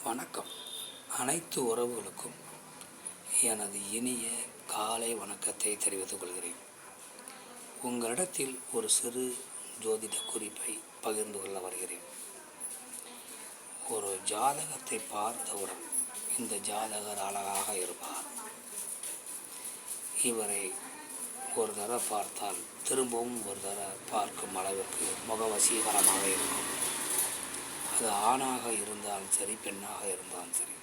வணக்கம். அனைத்து உறவுகளுக்கும் எனது இனிய காலை வணக்கத்தை தெரிவித்துக் கொள்கிறேன். உங்களிடத்தில் ஒரு சிறு ஜோதிட குறிப்பை பகிர்ந்து கொள்ள வருகிறேன். ஒரு ஜாதகத்தை பார்த்தவுடன் இந்த ஜாதகர் அழகாக இருப்பார். இவரை ஒரு தடவை பார்த்தால் திரும்பவும் ஒரு தடவை பார்க்கும் அளவிற்கு முகவசீகரமாக இருக்கும். அது ஆணாக இருந்தாலும் சரி, பெண்ணாக இருந்தாலும் சரி,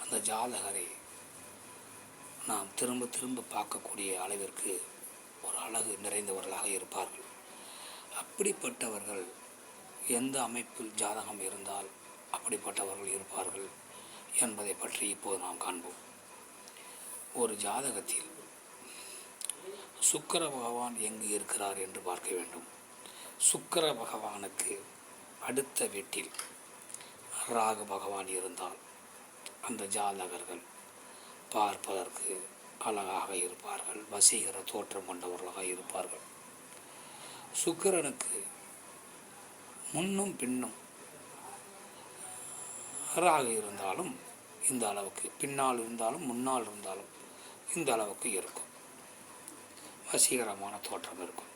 அந்த ஜாதகரை நாம் திரும்ப திரும்ப பார்க்கக்கூடிய அளவிற்கு ஒரு அழகு நிறைந்தவர்களாக இருப்பார்கள். அப்படிப்பட்டவர்கள் எந்த அமைப்பில் ஜாதகம் இருந்தால் அப்படிப்பட்டவர்கள் இருப்பார்கள் என்பதை பற்றி இப்போது நாம் காண்போம். ஒரு ஜாதகத்தில் சுக்கிர பகவான் எங்கு இருக்கிறார் என்று பார்க்க வேண்டும். சுக்கிர பகவானுக்கு அடுத்த வீட்டில் ராகு பகவான் இருந்தால் அந்த ஜாதகர்கள் பார்ப்பதற்கு அழகாக இருப்பார்கள், வசீகர தோற்றம் கொண்டவர்களாக இருப்பார்கள். சுக்கிரனுக்கு முன்னும் பின்னும் ராகு இருந்தாலும் இந்த அளவுக்கு, பின்னால் இருந்தாலும் முன்னால் இருந்தாலும் இந்த அளவுக்கு இருக்கும், வசீகரமான தோற்றம் இருக்கும்.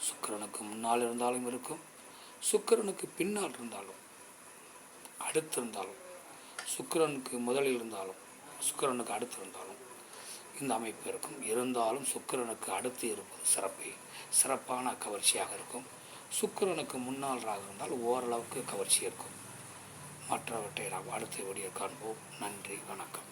சுக்கிரனுக்கு முன்னால் இருந்தாலும் இருக்கும், சுக்கிரனுக்கு பின்னால் இருந்தாலும், அடுத்து இருந்தாலும், சுக்கிரனுக்கு முதலில் இருந்தாலும், சுக்கிரனுக்கு அடுத்து இருந்தாலும் இந்த அமைப்பு இருக்கும். இருந்தாலும் சுக்கிரனுக்கு அடுத்து இருப்பது சிறப்பான கவர்ச்சியாக இருக்கும். சுக்கிரனுக்கு முன்னால் ராகு இருந்தால் ஓரளவுக்கு கவர்ச்சி இருக்கும். மற்றவற்றை நாம் அடுத்த வீடியோ காண்போம். நன்றி, வணக்கம்.